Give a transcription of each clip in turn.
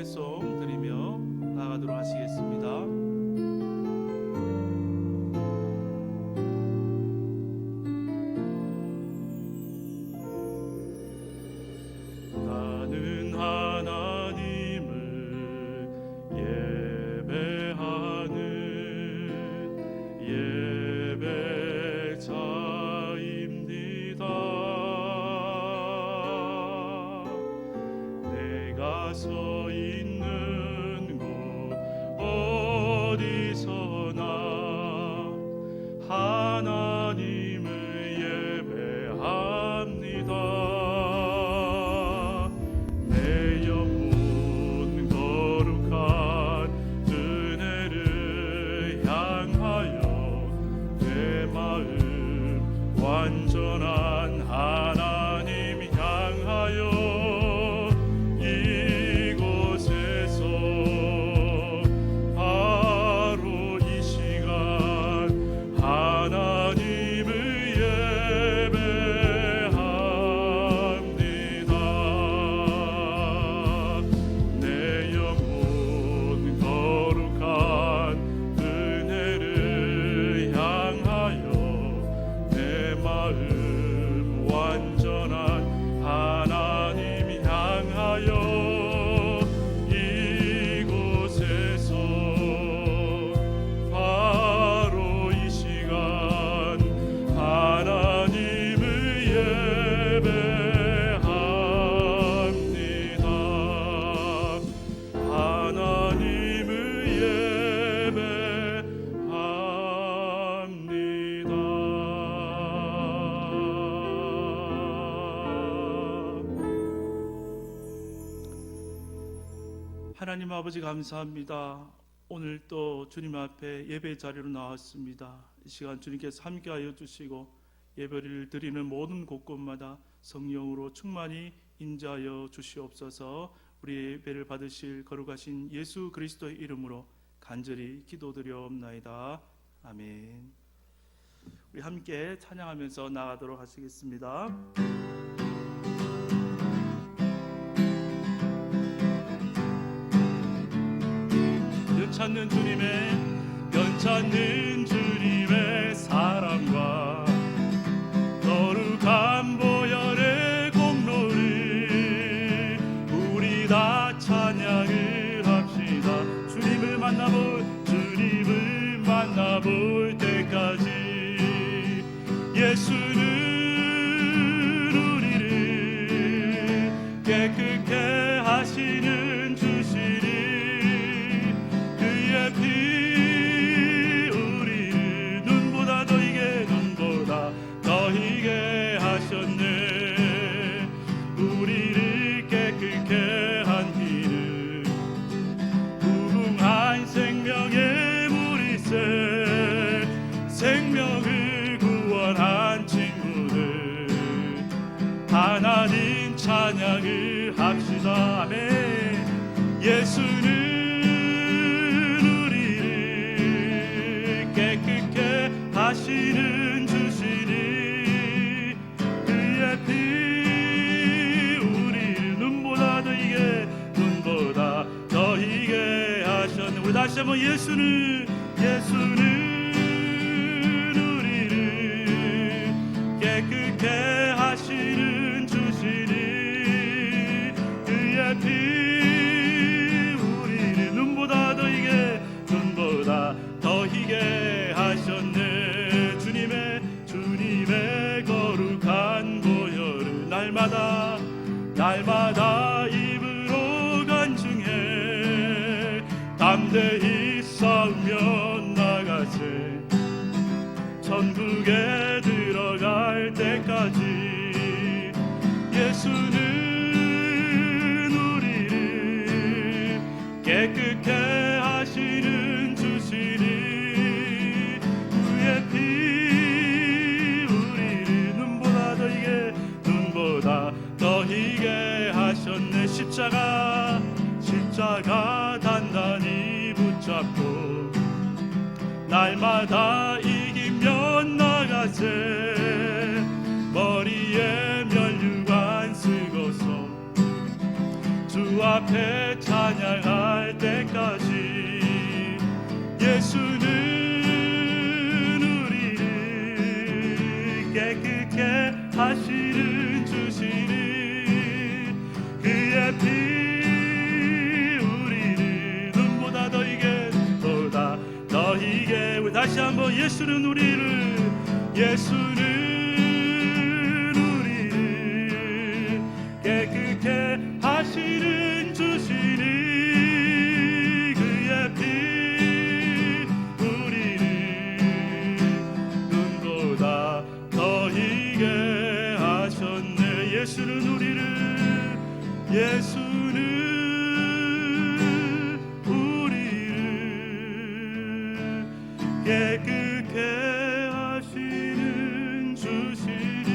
찬송송 드리며 나가도록 하시겠습니다. 서 있는 곳 어디서나 하나님을 예배합니다. 내 영혼 거룩한 은혜를 향하여 내 마음 완전한 하나님 향하여 하나님 아버지 감사합니다. 오늘 또 주님 앞에 예배 자리로 나왔습니다. 이 시간 주님께서 함께하여 주시고 예배를 드리는 모든 곳곳마다 성령으로 충만히 인자하여 주시옵소서. 우리 예배를 받으실 거룩하신 예수 그리스도의 이름으로 간절히 기도드려옵나이다. 아멘. 우리 함께 찬양하면서 나가도록 하시겠습니다. 찾는 주님의 변찾는 주님의 사랑과 거룩한 보혈의 공로를 우리 다 찬양을 합시다. 주님을 만나볼 때까지 예수는 우리를 깨끗게 하시는 주시니 피 우리를 눈보다 더 희게 하셨네. 우리를 깨끗게 한 길은 무궁한 생명의 물이세. 생명을 구원한 친구들 하나님 찬양을 합시다. 아멘. 예수는 깨끗게 하시는 주시니 그의 피 우리를 눈보다 더 희게 하셨네. 우리 다시 한번 예수는 우리를 깨끗게 하시는 주시니 그의 피 우리를 눈보다 더 희게 하셨네. 주님의 거룩한 보혈을 날마다 입으로 간증해 담대히 싸우며 나가세. 천국에 들어갈 때까지 예수는 우리를 깨끗게 하시는 주시니 그의 피 우리를 눈보다 더 희게 하셨네. 십자가 단단히 붙잡고 날마다 이기며 나가세. 머리에 면류관 쓰고서 주 앞에 찬양할 때까지 예수는 우리를 깨끗게 하시는 주시는 그의 피 우리를 눈보다 더이게 보다 더이게 우리 다시 한번 예수는 우리를 깨끗게 하시는 주시는 그의 피 우리를 눈보다 더이게 하셨네. 예수는 우리를 깨끗게 하시는 주시니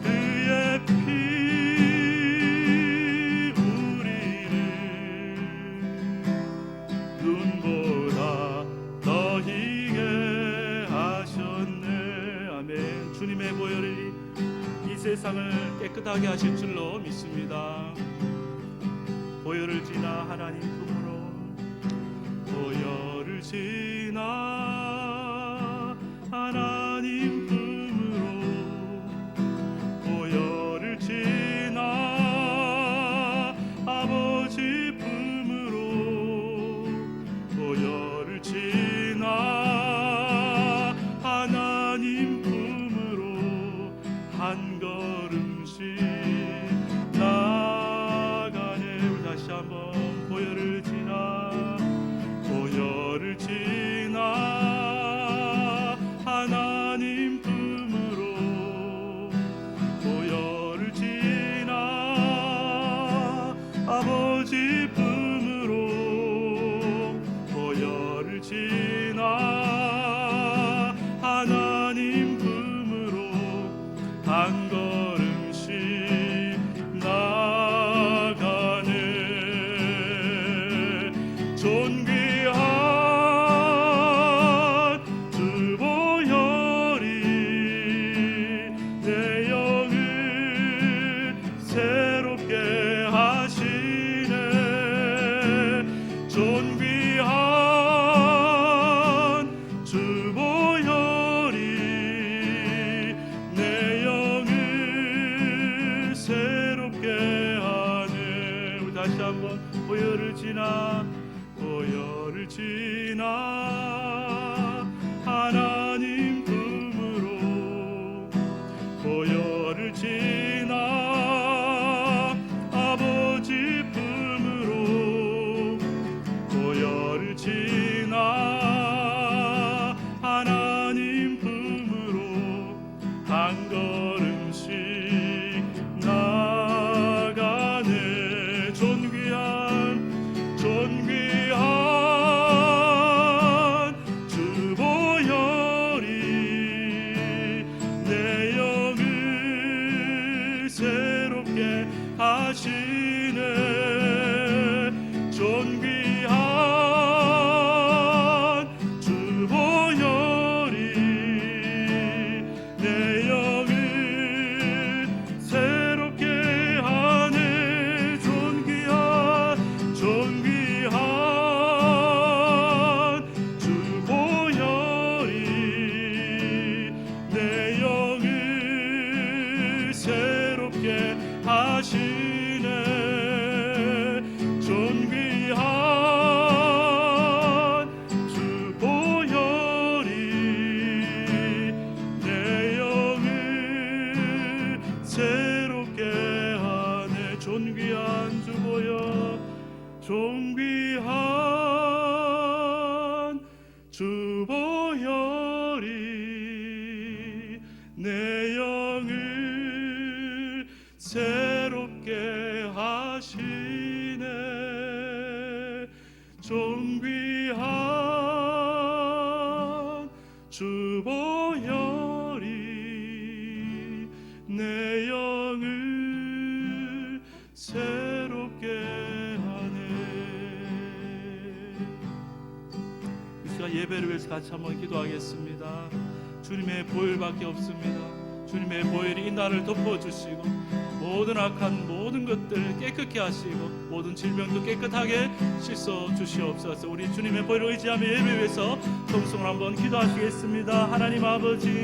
그의 피 우리를 눈보다 더이게 하셨네. 아멘. 주님의 보혈이 이 세상을 깨끗하게 하실 줄로 믿습니다. 보혈을 지나 하나님 품으로 보혈을 지나 하나님 품으로 보혈을 지나 아버지 품으로 보혈을 지나 하나님 품으로 한 걸음씩 나가네. 우리 다시 한번 보혈을 지나 하나님 품으로 보혈을 지나 아버지 품으로 보혈을 지나 하나님 품으로 한 걸음씩 나가네. 존귀한 주 보혈이 내 영을 새롭게 하시네. 존귀한 주 보혈이 내 영을 새롭게 하네. 우리 다시 한번 보혈을 지나 하나님 품으로 보혈을 지나 아버지 품으로 보혈을 지나 하나님 품으로 한 걸음씩 나가네. 존귀한 주 보혈이 내 영을 새롭게 하시네. 존귀한 주 보혈이 내 영을 새롭게 하네. 존귀한 주 보혈이 내 영을 새롭게 하시네. 존귀한 주 보혈이 내 영을 새롭게 하네. 존귀한 주 보혈, 존귀한 주 보혈이 내 영을 새롭게 하시네. 존귀한 주 보혈이 내 영을 새롭게 하네. 이 시간 예배를 위해서 같이 한번 기도하겠습니다. 주님의 보혈밖에 없습니다. 주님의 보혈이 이 날을 덮어주시고 모든 악한 모든 것들 깨끗게 하시고 모든 질병도 깨끗하게 씻어 주시옵소서. 우리 주님의 보혈을 의지하며 예배에서 통성을 한번 기도하시겠습니다. 하나님 아버지,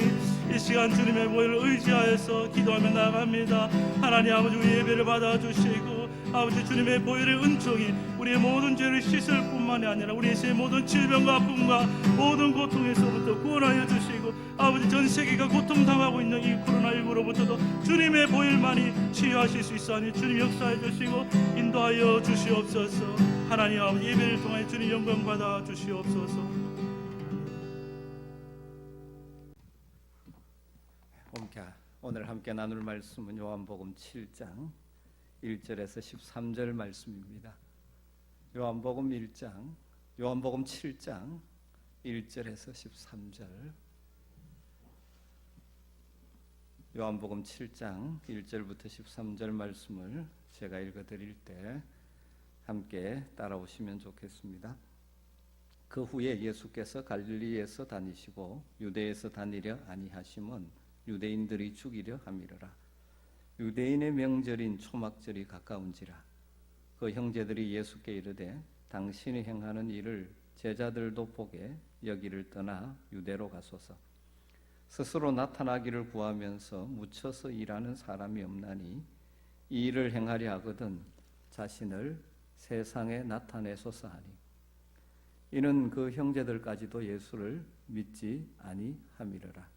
이 시간 주님의 보혈을 의지하여서 기도하며 나아갑니다. 하나님 아버지, 우리 예배를 받아주시고 아버지 주님의 보혈의 은총이 우리의 모든 죄를 씻을 뿐만이 아니라 우리의 모든 질병과 아픔과 모든 고통에서부터 구원하여 주시고 아버지 전 세계가 고통당하고 있는 이 코로나19로부터도 주님의 보혈만이 치유하실 수 있사오니 주님 역사해 주시고 인도하여 주시옵소서. 하나님 아버지, 예배를 통하여 주님 영광 받아 주시옵소서. 오늘 함께 나눌 말씀은 요한복음 7장 1절에서 13절 말씀입니다. 요한복음 7장 1절에서 13절. 요한복음 7장 1절부터 13절 말씀을 제가 읽어드릴 때 함께 따라오시면 좋겠습니다. 그 후에 예수께서 갈릴리에서 다니시고 유대에서 다니려 아니하심은 유대인들이 죽이려 함이로라. 유대인의 명절인 초막절이 가까운지라. 그 형제들이 예수께 이르되 당신이 행하는 일을 제자들도 보게 여기를 떠나 유대로 가소서. 스스로 나타나기를 구하면서 묻혀서 일하는 사람이 없나니 이 일을 행하려 하거든 자신을 세상에 나타내소서 하니. 이는 그 형제들까지도 예수를 믿지 아니함이로라.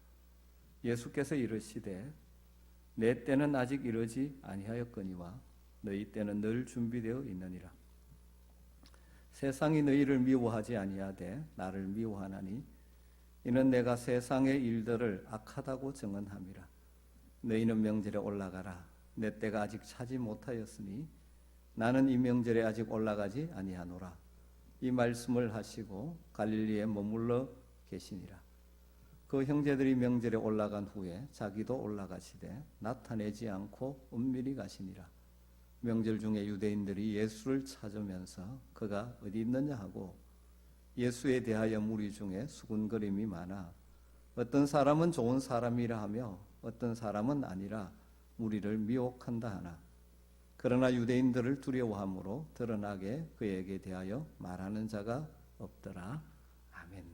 예수께서 이르시되 내 때는 아직 이르지 아니하였거니와 너희 때는 늘 준비되어 있느니라. 세상이 너희를 미워하지 아니하되 나를 미워하나니 이는 내가 세상의 일들을 악하다고 증언함이라. 너희는 명절에 올라가라. 내 때가 아직 차지 못하였으니 나는 이 명절에 아직 올라가지 아니하노라. 이 말씀을 하시고 갈릴리에 머물러 계시니라. 그 형제들이 명절에 올라간 후에 자기도 올라가시되 나타내지 않고 은밀히 가시니라. 명절 중에 유대인들이 예수를 찾으면서 그가 어디 있느냐 하고 예수에 대하여 무리 중에 수군거림이 많아 어떤 사람은 좋은 사람이라 하며 어떤 사람은 아니라 무리를 미혹한다 하나. 그러나 유대인들을 두려워함으로 드러나게 그에게 대하여 말하는 자가 없더라. 아멘.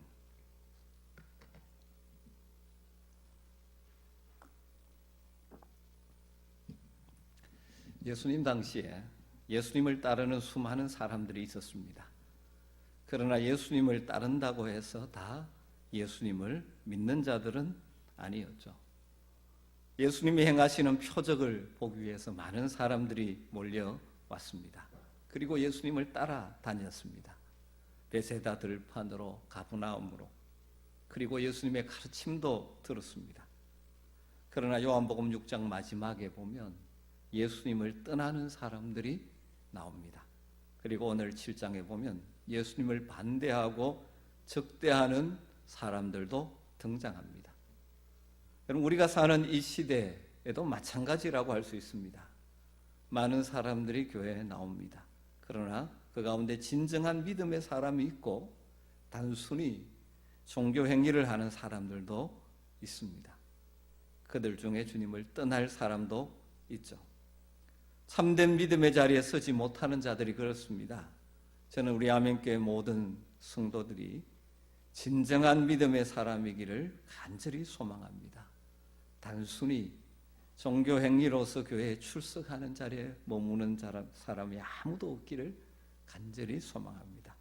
예수님 당시에 예수님을 따르는 수많은 사람들이 있었습니다. 그러나 예수님을 따른다고 해서 다 예수님을 믿는 자들은 아니었죠. 예수님이 행하시는 표적을 보기 위해서 많은 사람들이 몰려왔습니다. 그리고 예수님을 따라다녔습니다. 베세다 들판으로, 가브나움으로. 그리고 예수님의 가르침도 들었습니다. 그러나 요한복음 6장 마지막에 보면 예수님을 떠나는 사람들이 나옵니다. 그리고 오늘 7장에 보면 예수님을 반대하고 적대하는 사람들도 등장합니다. 여러분, 우리가 사는 이 시대에도 마찬가지라고 할 수 있습니다. 많은 사람들이 교회에 나옵니다. 그러나 그 가운데 진정한 믿음의 사람이 있고 단순히 종교 행위를 하는 사람들도 있습니다. 그들 중에 주님을 떠날 사람도 있죠. 참된 믿음의 자리에 서지 못하는 자들이 그렇습니다. 저는 우리 아멘교회 모든 성도들이 진정한 믿음의 사람이기를 간절히 소망합니다. 단순히 종교 행위로서 교회에 출석하는 자리에 머무는 사람이 아무도 없기를 간절히 소망합니다.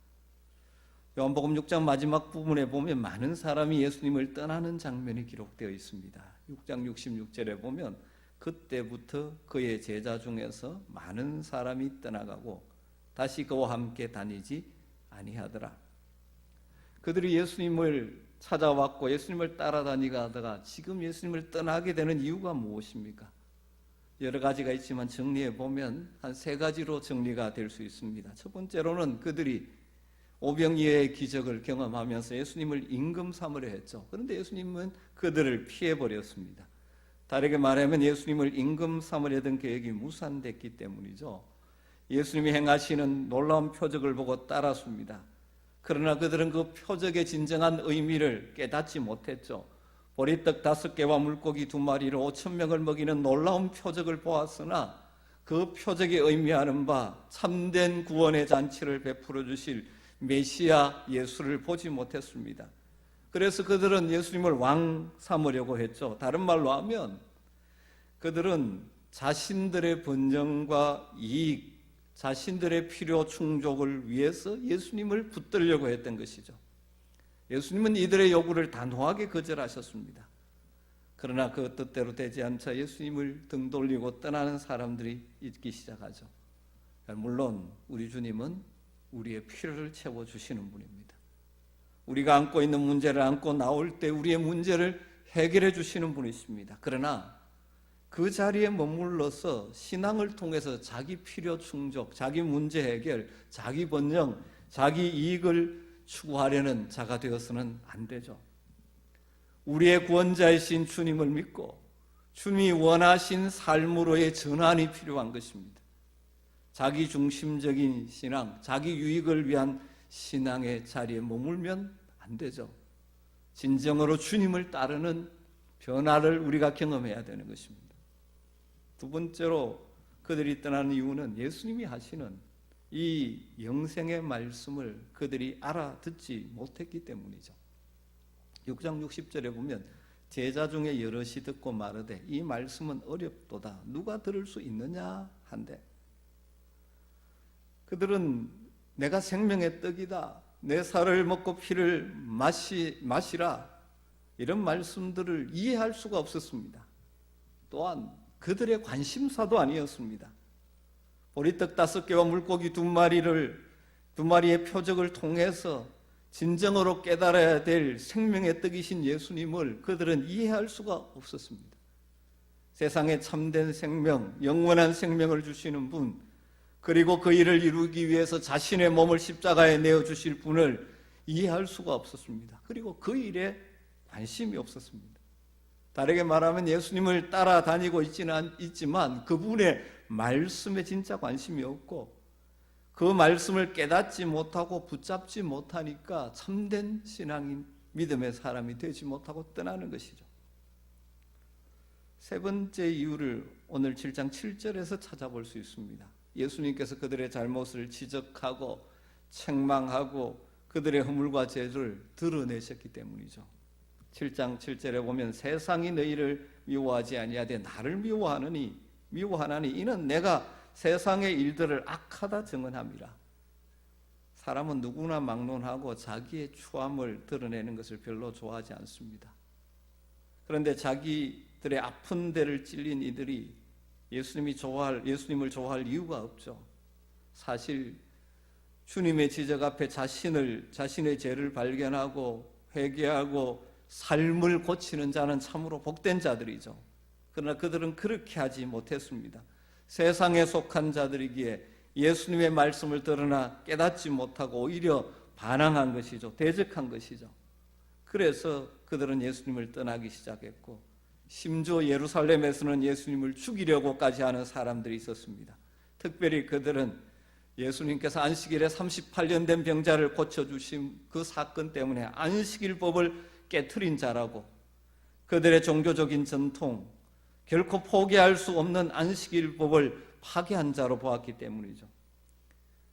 요한복음 6장 마지막 부분에 보면 많은 사람이 예수님을 떠나는 장면이 기록되어 있습니다. 6장 66절에 보면 그때부터 그의 제자 중에서 많은 사람이 떠나가고 다시 그와 함께 다니지 아니하더라. 그들이 예수님을 찾아왔고 예수님을 따라다니다가 지금 예수님을 떠나게 되는 이유가 무엇입니까? 여러 가지가 있지만 정리해 보면 한 세 가지로 정리가 될 수 있습니다. 첫 번째로는 그들이 오병이어의 기적을 경험하면서 예수님을 임금 삼으려 했죠. 그런데 예수님은 그들을 피해버렸습니다. 다르게 말하면 예수님을 임금 삼으려던 계획이 무산됐기 때문이죠. 예수님이 행하시는 놀라운 표적을 보고 따랐습니다. 그러나 그들은 그 표적의 진정한 의미를 깨닫지 못했죠. 보리떡 5개와 물고기 2마리로 5,000명을 먹이는 놀라운 표적을 보았으나 그 표적이 의미하는 바 참된 구원의 잔치를 베풀어 주실 메시아 예수를 보지 못했습니다. 그래서 그들은 예수님을 왕 삼으려고 했죠. 다른 말로 하면 그들은 자신들의 번영과 이익, 자신들의 필요 충족을 위해서 예수님을 붙들려고 했던 것이죠. 예수님은 이들의 요구를 단호하게 거절하셨습니다. 그러나 그 뜻대로 되지 않자 예수님을 등 돌리고 떠나는 사람들이 있기 시작하죠. 물론 우리 주님은 우리의 필요를 채워주시는 분입니다. 우리가 안고 있는 문제를 안고 나올 때 우리의 문제를 해결해 주시는 분이십니다. 그러나 그 자리에 머물러서 신앙을 통해서 자기 필요 충족, 자기 문제 해결, 자기 번영, 자기 이익을 추구하려는 자가 되어서는 안 되죠. 우리의 구원자이신 주님을 믿고 주님이 원하신 삶으로의 전환이 필요한 것입니다. 자기 중심적인 신앙, 자기 유익을 위한 신앙의 자리에 머물면 안 되죠. 진정으로 주님을 따르는 변화를 우리가 경험해야 되는 것입니다. 두 번째로 그들이 떠나는 이유는 예수님이 하시는 이 영생의 말씀을 그들이 알아듣지 못했기 때문이죠. 6장 60절에 보면 제자 중에 여럿이 듣고 말하되 이 말씀은 어렵도다 누가 들을 수 있느냐 한데, 그들은 내가 생명의 떡이다, 내 살을 먹고 피를 마시라, 이런 말씀들을 이해할 수가 없었습니다. 또한 그들의 관심사도 아니었습니다. 보리떡 5개와 물고기 2마리의 표적을 통해서 진정으로 깨달아야 될 생명의 떡이신 예수님을 그들은 이해할 수가 없었습니다. 세상에 참된 생명, 영원한 생명을 주시는 분, 그리고 그 일을 이루기 위해서 자신의 몸을 십자가에 내어주실 분을 이해할 수가 없었습니다. 그리고 그 일에 관심이 없었습니다. 다르게 말하면 예수님을 따라다니고 있지만 그분의 말씀에 진짜 관심이 없고 그 말씀을 깨닫지 못하고 붙잡지 못하니까 참된 신앙인 믿음의 사람이 되지 못하고 떠나는 것이죠. 세 번째 이유를 오늘 7장 7절에서 찾아볼 수 있습니다. 예수님께서 그들의 잘못을 지적하고 책망하고 그들의 허물과 죄를 드러내셨기 때문이죠. 7장 7절에 보면 세상이 너희를 미워하지 아니하되 나를 미워하나니 이는 내가 세상의 일들을 악하다 증언함이라. 사람은 누구나 막론하고 자기의 추함을 드러내는 것을 별로 좋아하지 않습니다. 그런데 자기들의 아픈 데를 찔린 이들이 예수님을 좋아할 이유가 없죠. 사실 주님의 지적 앞에 자신의 죄를 발견하고 회개하고 삶을 고치는 자는 참으로 복된 자들이죠. 그러나 그들은 그렇게 하지 못했습니다. 세상에 속한 자들이기에 예수님의 말씀을 들으나 깨닫지 못하고 오히려 반항한 것이죠. 대적한 것이죠. 그래서 그들은 예수님을 떠나기 시작했고 심지어 예루살렘에서는 예수님을 죽이려고까지 하는 사람들이 있었습니다. 특별히 그들은 예수님께서 안식일에 38년 된 병자를 고쳐주신 그 사건 때문에 안식일법을 깨트린 자라고 그들의 종교적인 전통, 결코 포기할 수 없는 안식일법을 파괴한 자로 보았기 때문이죠.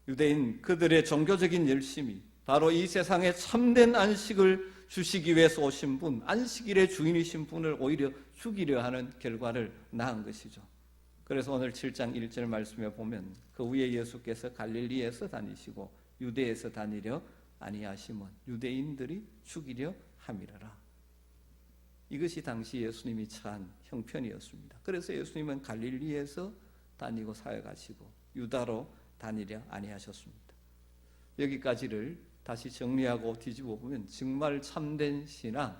유대인 그들의 종교적인 열심이 바로 이 세상에 참된 안식을 주시기 위해서 오신 분, 안식일의 주인이신 분을 오히려 죽이려 하는 결과를 낳은 것이죠. 그래서 오늘 7장 1절 말씀에 보면 그 후에 예수께서 갈릴리에서 다니시고 유대에서 다니려 아니하심은 유대인들이 죽이려 함이라라. 이것이 당시 예수님이 처한 형편이었습니다. 그래서 예수님은 갈릴리에서 다니고 사역하시고 유다로 다니려 아니하셨습니다. 여기까지를 다시 정리하고 뒤집어 보면 정말 참된 신앙,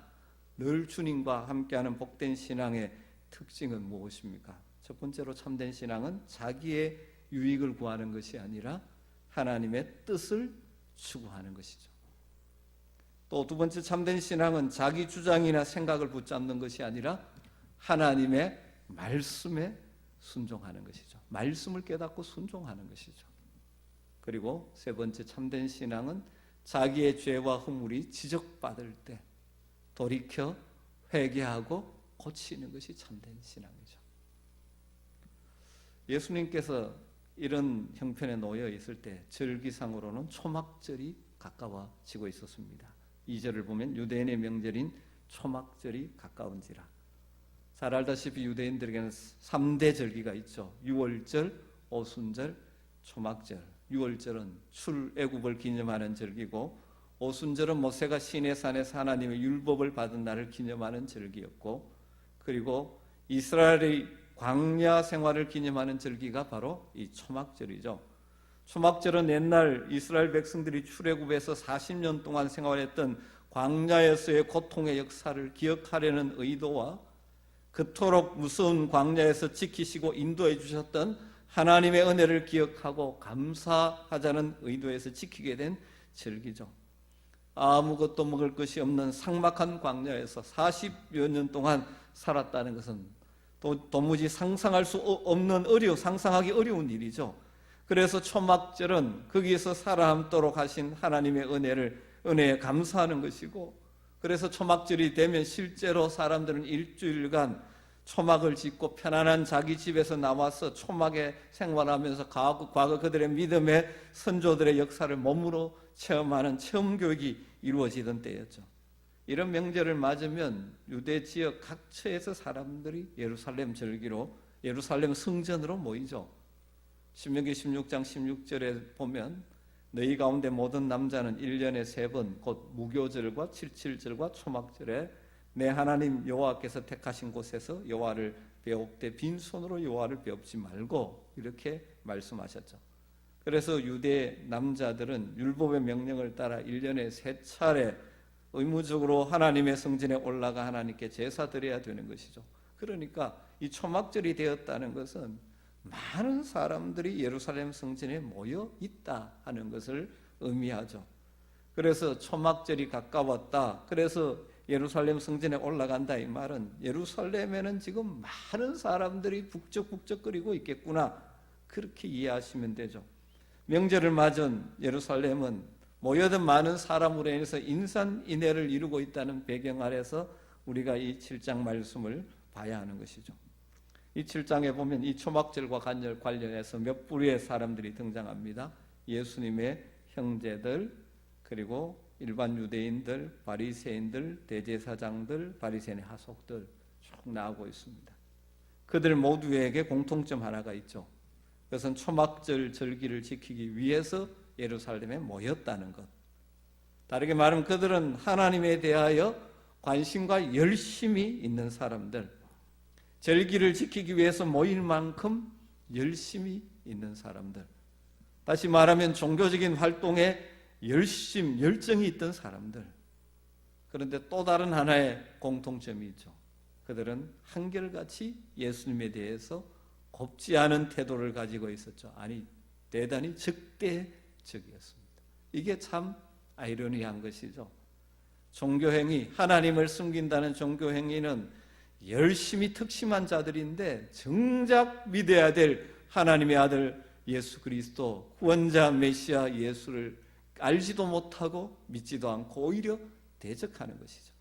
늘 주님과 함께하는 복된 신앙의 특징은 무엇입니까? 첫 번째로 참된 신앙은 자기의 유익을 구하는 것이 아니라 하나님의 뜻을 추구하는 것이죠. 또 두 번째 참된 신앙은 자기 주장이나 생각을 붙잡는 것이 아니라 하나님의 말씀에 순종하는 것이죠. 말씀을 깨닫고 순종하는 것이죠. 그리고 세 번째 참된 신앙은 자기의 죄와 허물이 지적받을 때 돌이켜 회개하고 고치는 것이 참된 신앙이죠. 예수님께서 이런 형편에 놓여 있을 때 절기상으로는 초막절이 가까워지고 있었습니다. 2절을 보면 유대인의 명절인 초막절이 가까운지라. 잘 알다시피 유대인들에게는 3대 절기가 있죠. 유월절, 오순절, 초막절. 유월절은 출애굽을 기념하는 절기고, 오순절은 모세가 시내산에서 하나님의 율법을 받은 날을 기념하는 절기였고, 그리고 이스라엘의 광야 생활을 기념하는 절기가 바로 이 초막절이죠. 초막절은 옛날 이스라엘 백성들이 출애굽에서 40년 동안 생활했던 광야에서의 고통의 역사를 기억하려는 의도와 그토록 무서운 광야에서 지키시고 인도해 주셨던 하나님의 은혜를 기억하고 감사하자는 의도에서 지키게 된 절기죠. 아무것도 먹을 것이 없는 삭막한 광야에서 40여 년 동안 살았다는 것은 도무지 상상할 수 없는 상상하기 어려운 일이죠. 그래서 초막절은 거기에서 살아남도록 하신 하나님의 은혜에 감사하는 것이고, 그래서 초막절이 되면 실제로 사람들은 일주일간 초막을 짓고 편안한 자기 집에서 나와서 초막에 생활하면서 과거 그들의 믿음의 선조들의 역사를 몸으로 체험하는 체험교육이 이루어지던 때였죠. 이런 명절을 맞으면 유대 지역 각처에서 사람들이 예루살렘 절기로 예루살렘 성전으로 모이죠. 신명기 16장 16절에 보면 너희 가운데 모든 남자는 1년에 3번 곧 무교절과 칠칠절과 초막절에 내 하나님 여호와께서 택하신 곳에서 여호와를 배웁되 빈손으로 여호와를 배웁지 말고, 이렇게 말씀하셨죠. 그래서 유대 남자들은 율법의 명령을 따라 1년에 3차례 의무적으로 하나님의 성전에 올라가 하나님께 제사 드려야 되는 것이죠. 그러니까 이 초막절이 되었다는 것은 많은 사람들이 예루살렘 성전에 모여 있다 하는 것을 의미하죠. 그래서 초막절이 가까웠다, 그래서 예루살렘 성전에 올라간다, 이 말은 예루살렘에는 지금 많은 사람들이 북적북적거리고 있겠구나, 그렇게 이해하시면 되죠. 명절을 맞은 예루살렘은 모여든 많은 사람으로 인해서 인산인해를 이루고 있다는 배경 아래서 우리가 이 7장 말씀을 봐야 하는 것이죠. 이 7장에 보면 이 초막절과 관련해서 몇 부류의 사람들이 등장합니다. 예수님의 형제들, 그리고 일반 유대인들, 바리새인들, 대제사장들, 바리새인의 하속들 쭉 나오고 있습니다. 그들 모두에게 공통점 하나가 있죠. 그것은 초막절 절기를 지키기 위해서 예루살렘에 모였다는 것. 다르게 말하면 그들은 하나님에 대하여 관심과 열심이 있는 사람들, 절기를 지키기 위해서 모일 만큼 열심이 있는 사람들, 다시 말하면 종교적인 활동에 열정이 있던 사람들. 그런데 또 다른 하나의 공통점이 있죠. 그들은 한결같이 예수님에 대해서 곱지 않은 태도를 가지고 있었죠. 아니, 대단히 적대적이었습니다. 이게 참 아이러니한 것이죠. 종교행위, 하나님을 숨긴다는 종교행위는 열심히 특심한 자들인데 정작 믿어야 될 하나님의 아들 예수 그리스도, 구원자 메시아 예수를 알지도 못하고 믿지도 않고 오히려 대적하는 것이죠.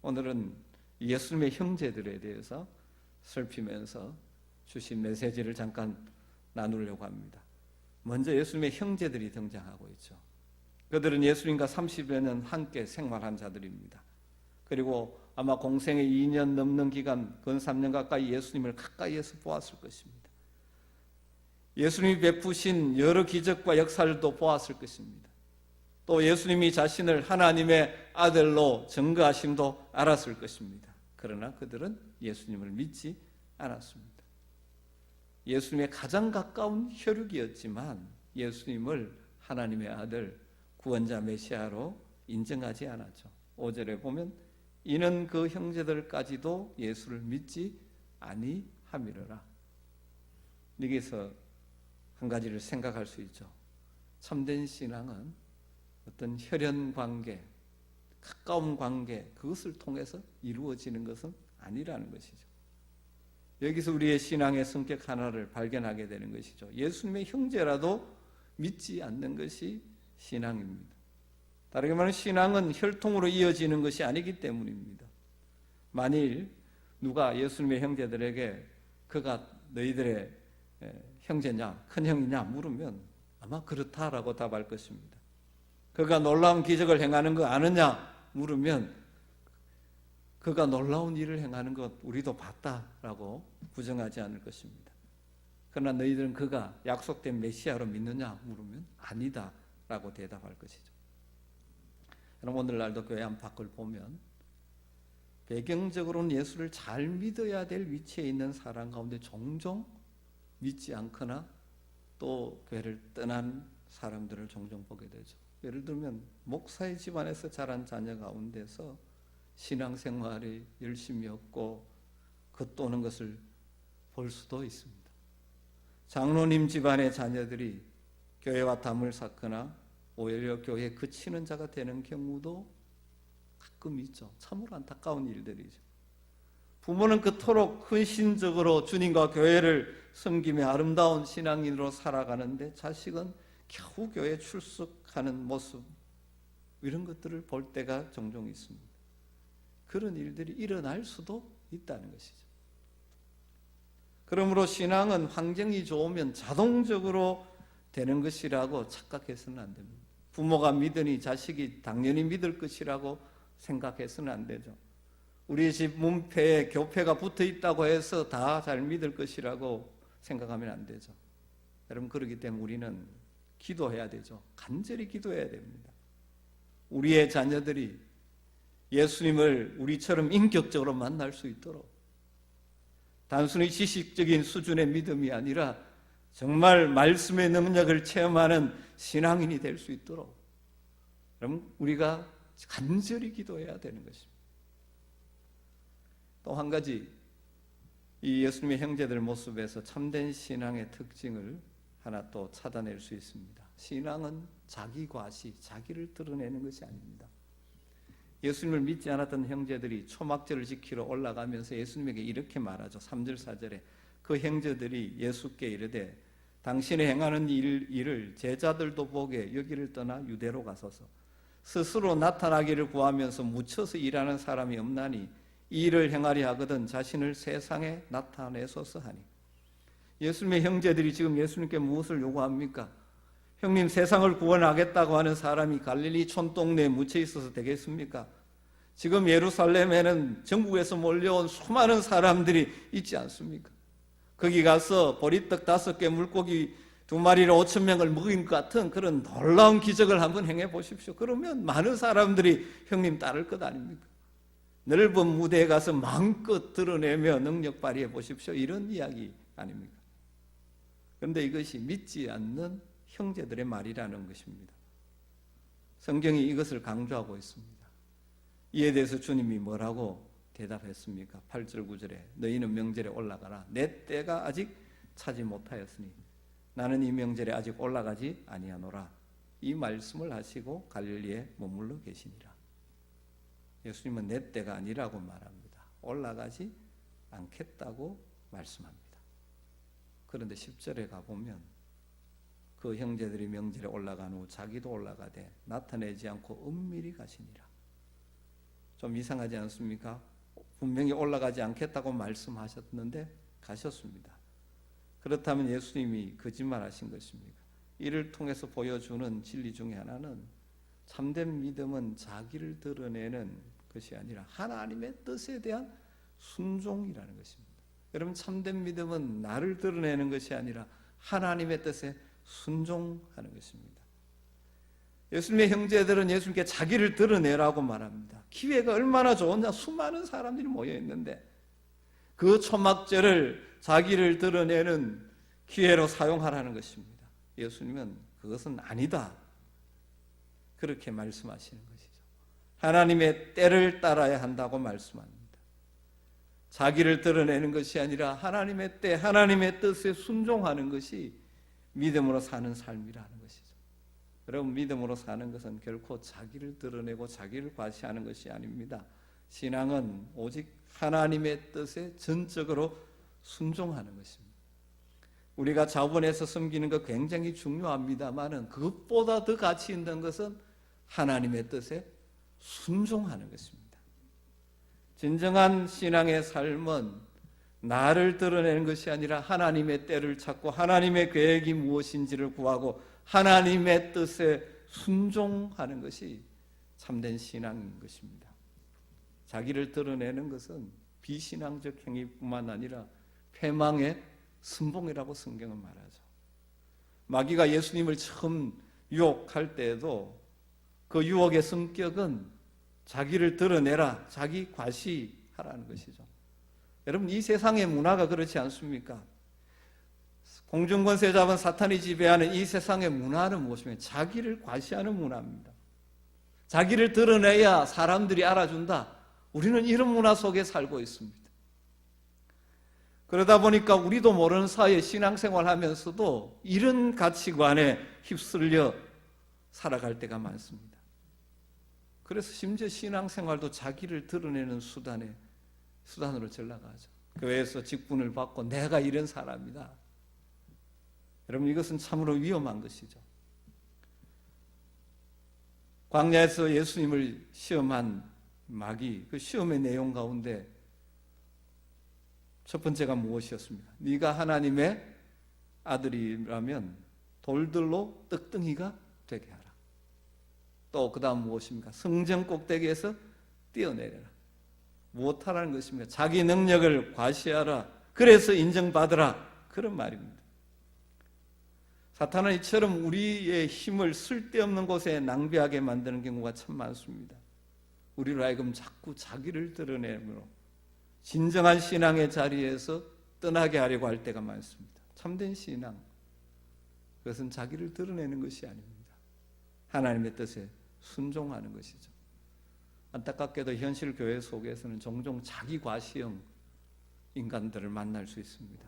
오늘은 예수님의 형제들에 대해서 살피면서 주신 메시지를 잠깐 나누려고 합니다. 먼저 예수님의 형제들이 등장하고 있죠. 그들은 예수님과 30여 년 함께 생활한 자들입니다. 그리고 아마 공생의 2년 넘는 기간, 근 3년 가까이 예수님을 가까이에서 보았을 것입니다. 예수님이 베푸신 여러 기적과 역사들도 보았을 것입니다. 또 예수님이 자신을 하나님의 아들로 증거하심도 알았을 것입니다. 그러나 그들은 예수님을 믿지 않았습니다. 예수님의 가장 가까운 혈육이었지만 예수님을 하나님의 아들, 구원자 메시아로 인정하지 않았죠. 5절에 보면 이는 그 형제들까지도 예수를 믿지 아니함이로라. 여기서 한 가지를 생각할 수 있죠. 참된 신앙은 어떤 혈연 관계, 가까운 관계, 그것을 통해서 이루어지는 것은 아니라는 것이죠. 여기서 우리의 신앙의 성격 하나를 발견하게 되는 것이죠. 예수님의 형제라도 믿지 않는 것이 신앙입니다. 다르게 말하면 신앙은 혈통으로 이어지는 것이 아니기 때문입니다. 만일 누가 예수님의 형제들에게 그가 너희들의 형제냐, 큰 형이냐 물으면 아마 그렇다라고 답할 것입니다. 그가 놀라운 기적을 행하는 거 아느냐 물으면 그가 놀라운 일을 행하는 것 우리도 봤다라고 부정하지 않을 것입니다. 그러나 너희들은 그가 약속된 메시아로 믿느냐 물으면 아니다라고 대답할 것이죠. 여러분, 오늘날도 교회 안팎을 보면 배경적으로는 예수를 잘 믿어야 될 위치에 있는 사람 가운데 종종 믿지 않거나 또 교회를 떠난 사람들을 종종 보게 되죠. 예를 들면 목사의 집안에서 자란 자녀 가운데서 신앙생활이 열심히 없고 겉도는 것을 볼 수도 있습니다. 장로님 집안의 자녀들이 교회와 담을 쌓거나 오히려 교회에 그치는 자가 되는 경우도 가끔 있죠. 참으로 안타까운 일들이죠. 부모는 그토록 헌신적으로 주님과 교회를 섬기며 아름다운 신앙인으로 살아가는데 자식은 겨우 교회에 출석하는 모습, 이런 것들을 볼 때가 종종 있습니다. 그런 일들이 일어날 수도 있다는 것이죠. 그러므로 신앙은 환경이 좋으면 자동적으로 되는 것이라고 착각해서는 안 됩니다. 부모가 믿으니 자식이 당연히 믿을 것이라고 생각해서는 안 되죠. 우리 집 문패에 교패가 붙어 있다고 해서 다 잘 믿을 것이라고 생각하면 안 되죠. 여러분, 그렇기 때문에 우리는 기도해야 되죠. 간절히 기도해야 됩니다. 우리의 자녀들이 예수님을 우리처럼 인격적으로 만날 수 있도록, 단순히 지식적인 수준의 믿음이 아니라 정말 말씀의 능력을 체험하는 신앙인이 될 수 있도록 여러분, 우리가 간절히 기도해야 되는 것입니다. 또 한 가지, 이 예수님의 형제들 모습에서 참된 신앙의 특징을 하나 또 찾아낼 수 있습니다. 신앙은 자기 과시, 자기를 드러내는 것이 아닙니다. 예수님을 믿지 않았던 형제들이 초막절을 지키러 올라가면서 예수님에게 이렇게 말하죠. 3절 4절에 그 형제들이 예수께 이르되 당신의 행하는 일을 제자들도 보게 여기를 떠나 유대로 가소서. 스스로 나타나기를 구하면서 묻혀서 일하는 사람이 없나니 이 일을 행하려 하거든 자신을 세상에 나타내소서 하니. 예수님의 형제들이 지금 예수님께 무엇을 요구합니까? 형님, 세상을 구원하겠다고 하는 사람이 갈릴리 촌동네에 묻혀 있어서 되겠습니까? 지금 예루살렘에는 전국에서 몰려온 수많은 사람들이 있지 않습니까? 거기 가서 보리떡 5개, 물고기 2마리로 5,000명을 먹인 것 같은 그런 놀라운 기적을 한번 행해 보십시오. 그러면 많은 사람들이 형님 따를 것 아닙니까? 넓은 무대에 가서 마음껏 드러내며 능력 발휘해 보십시오. 이런 이야기 아닙니까? 그런데 이것이 믿지 않는 형제들의 말이라는 것입니다. 성경이 이것을 강조하고 있습니다. 이에 대해서 주님이 뭐라고 대답했습니까? 8절 9절에 너희는 명절에 올라가라. 내 때가 아직 차지 못하였으니 나는 이 명절에 아직 올라가지 아니하노라. 이 말씀을 하시고 갈릴리에 머물러 계시니라. 예수님은 내 때가 아니라고 말합니다. 올라가지 않겠다고 말씀합니다. 그런데 10절에 가보면 그 형제들이 명절에 올라간 후 자기도 올라가되 나타내지 않고 은밀히 가시니라. 좀 이상하지 않습니까? 분명히 올라가지 않겠다고 말씀하셨는데 가셨습니다. 그렇다면 예수님이 거짓말하신 것입니까? 이를 통해서 보여주는 진리 중에 하나는 참된 믿음은 자기를 드러내는 것이 아니라 하나님의 뜻에 대한 순종이라는 것입니다. 여러분, 참된 믿음은 나를 드러내는 것이 아니라 하나님의 뜻에 순종하는 것입니다. 예수님의 형제들은 예수님께 자기를 드러내라고 말합니다. 기회가 얼마나 좋으냐. 수많은 사람들이 모여 있는데 그 초막절을 자기를 드러내는 기회로 사용하라는 것입니다. 예수님은 그것은 아니다, 그렇게 말씀하시는 것이죠. 하나님의 때를 따라야 한다고 말씀합니다. 자기를 드러내는 것이 아니라 하나님의 때, 하나님의 뜻에 순종하는 것이 믿음으로 사는 삶이라는 것이죠. 여러분, 믿음으로 사는 것은 결코 자기를 드러내고 자기를 과시하는 것이 아닙니다. 신앙은 오직 하나님의 뜻에 전적으로 순종하는 것입니다. 우리가 자원해서 섬기는 것 굉장히 중요합니다만은 그것보다 더 가치 있는 것은 하나님의 뜻에 순종하는 것입니다. 진정한 신앙의 삶은 나를 드러내는 것이 아니라 하나님의 때를 찾고 하나님의 계획이 무엇인지를 구하고 하나님의 뜻에 순종하는 것이 참된 신앙인 것입니다. 자기를 드러내는 것은 비신앙적 행위뿐만 아니라 패망의 순봉이라고 성경은 말하죠. 마귀가 예수님을 처음 유혹할 때에도 그 유혹의 성격은 자기를 드러내라, 자기 과시하라는 것이죠. 여러분, 이 세상의 문화가 그렇지 않습니까? 공중권세 잡은 사탄이 지배하는 이 세상의 문화는 무엇이며 자기를 과시하는 문화입니다. 자기를 드러내야 사람들이 알아준다. 우리는 이런 문화 속에 살고 있습니다. 그러다 보니까 우리도 모르는 사이에 신앙생활 하면서도 이런 가치관에 휩쓸려 살아갈 때가 많습니다. 그래서 심지어 신앙생활도 자기를 드러내는 수단으로 전락하죠. 교회에서 직분을 받고 내가 이런 사람이다. 여러분, 이것은 참으로 위험한 것이죠. 광야에서 예수님을 시험한 마귀, 그 시험의 내용 가운데 첫 번째가 무엇이었습니까? 네가 하나님의 아들이라면 돌들로 떡덩이가 되게 하라. 또 그 다음 무엇입니까? 성전 꼭대기에서 뛰어내려라. 무엇하라는 것입니까? 자기 능력을 과시하라. 그래서 인정받으라. 그런 말입니다. 사탄은 이처럼 우리의 힘을 쓸데없는 곳에 낭비하게 만드는 경우가 참 많습니다. 우리로 하여금 자꾸 자기를 드러내므로 진정한 신앙의 자리에서 떠나게 하려고 할 때가 많습니다. 참된 신앙, 그것은 자기를 드러내는 것이 아닙니다. 하나님의 뜻에 순종하는 것이죠. 안타깝게도 현실 교회 속에서는 종종 자기 과시형 인간들을 만날 수 있습니다.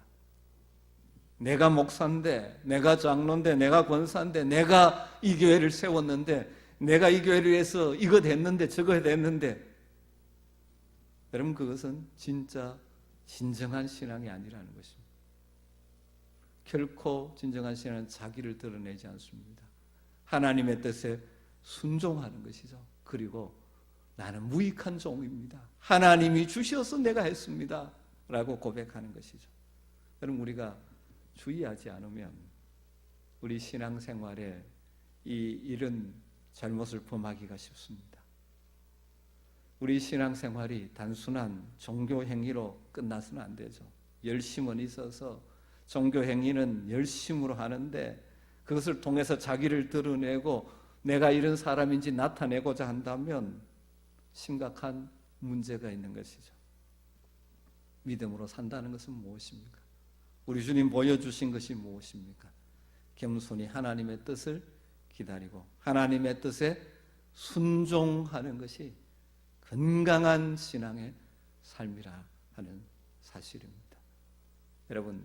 내가 목사인데, 내가 장로인데, 내가 권사인데, 내가 이 교회를 세웠는데, 내가 이 교회를 위해서 이거 됐는데 저거 됐는데, 여러분, 그것은 진짜 진정한 신앙이 아니라는 것입니다. 결코 진정한 신앙은 자기를 드러내지 않습니다. 하나님의 뜻에 순종하는 것이죠. 그리고 나는 무익한 종입니다. 하나님이 주셔서 내가 했습니다. 라고 고백하는 것이죠. 여러분, 우리가 주의하지 않으면 우리 신앙생활에 이런 잘못을 범하기가 쉽습니다. 우리 신앙생활이 단순한 종교 행위로 끝나서는 안 되죠. 열심은 있어서 종교 행위는 열심으로 하는데 그것을 통해서 자기를 드러내고 내가 이런 사람인지 나타내고자 한다면 심각한 문제가 있는 것이죠. 믿음으로 산다는 것은 무엇입니까? 우리 주님 보여주신 것이 무엇입니까? 겸손히 하나님의 뜻을 기다리고 하나님의 뜻에 순종하는 것이 건강한 신앙의 삶이라 하는 사실입니다. 여러분,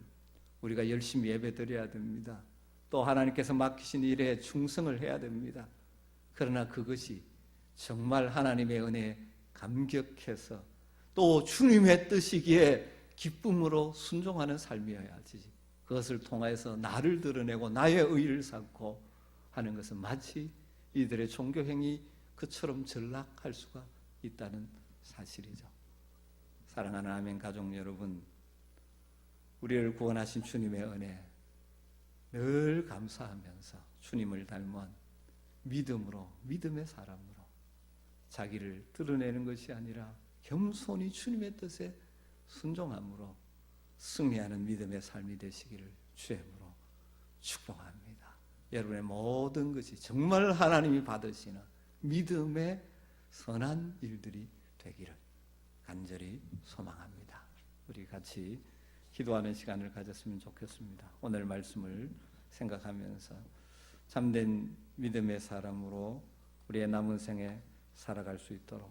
우리가 열심히 예배드려야 됩니다. 또 하나님께서 맡기신 일에 충성을 해야 됩니다. 그러나 그것이 정말 하나님의 은혜에 감격해서 또 주님의 뜻이기에 기쁨으로 순종하는 삶이어야지, 그것을 통해서 나를 드러내고 나의 의의를 삼고 하는 것은 마치 이들의 종교행위 그처럼 전락할 수가 있다는 사실이죠. 사랑하는 아멘 가족 여러분, 우리를 구원하신 주님의 은혜 늘 감사하면서 주님을 닮은 믿음으로, 믿음의 사람으로 자기를 드러내는 것이 아니라 겸손히 주님의 뜻에 순종함으로 승리하는 믿음의 삶이 되시기를 주의 이름으로 축복합니다. 여러분의 모든 것이 정말 하나님이 받으시는 믿음의 선한 일들이 되기를 간절히 소망합니다. 우리 같이 기도하는 시간을 가졌으면 좋겠습니다. 오늘 말씀을 생각하면서 참된 믿음의 사람으로 우리의 남은 생에 살아갈 수 있도록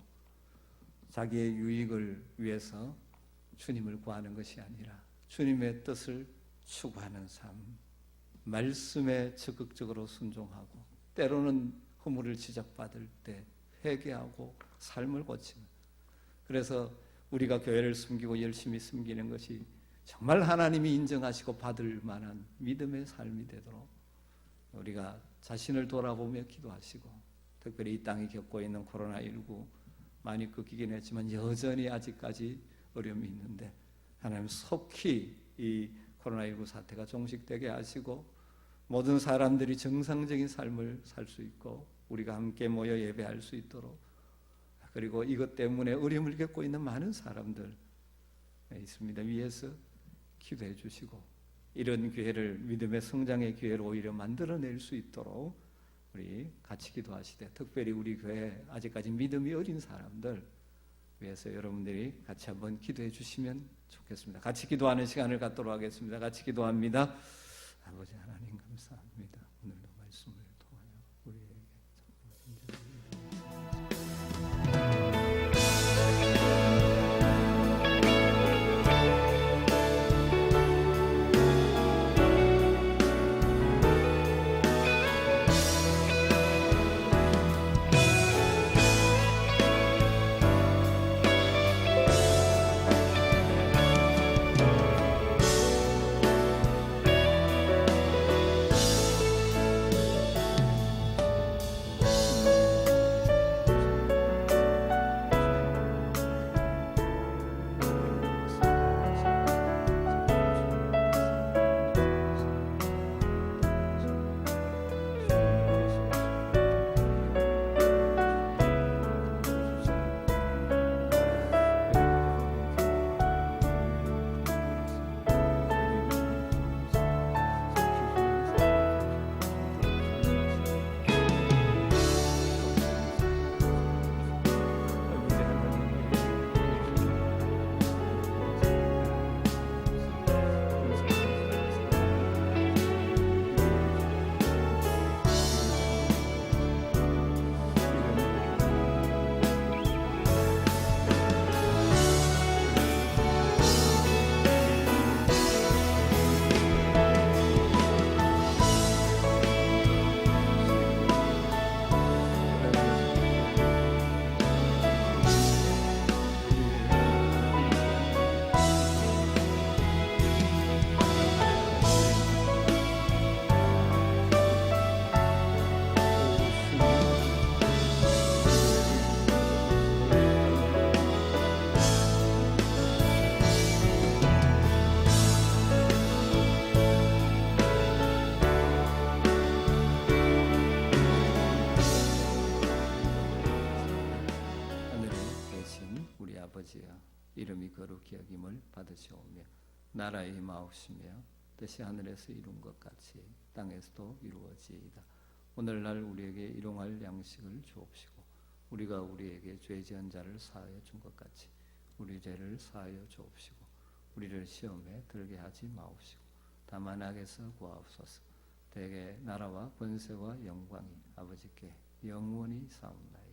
자기의 유익을 위해서 주님을 구하는 것이 아니라 주님의 뜻을 추구하는 삶, 말씀에 적극적으로 순종하고 때로는 허물을 지적받을 때 회개하고 삶을 고치는, 그래서 우리가 교회를 섬기고 열심히 섬기는 것이 정말 하나님이 인정하시고 받을 만한 믿음의 삶이 되도록 우리가 자신을 돌아보며 기도하시고 특별히 이 땅이 겪고 있는 코로나19 많이 꺾이긴 했지만 여전히 아직까지 어려움이 있는데 하나님 속히 이 코로나19 사태가 종식되게 하시고 모든 사람들이 정상적인 삶을 살 수 있고 우리가 함께 모여 예배할 수 있도록, 그리고 이것 때문에 어려움을 겪고 있는 많은 사람들 있습니다. 위에서 기도해 주시고 이런 기회를 믿음의 성장의 기회로 오히려 만들어낼 수 있도록 우리 같이 기도하시되, 특별히 우리 교회 아직까지 믿음이 어린 사람들 위해서 여러분들이 같이 한번 기도해 주시면 좋겠습니다. 같이 기도하는 시간을 갖도록 하겠습니다. 같이 기도합니다. 아버지 하나님 감사합니다. 오늘도 말씀을 통하여 우리에게 아버지여, 이름이 거룩히 여김을 받으시오며 나라의 임하옵시며 뜻이 하늘에서 이룬 것 같이 땅에서도 이루어지이다. 오늘날 우리에게 일용할 양식을 주옵시고 우리가 우리에게 죄 지은 자를 사하여 준 것 같이 우리 죄를 사하여 주옵시고 우리를 시험에 들게 하지 마옵시고 다만 악에서 구하옵소서. 대개 나라와 권세와 영광이 아버지께 영원히 사옵나이다.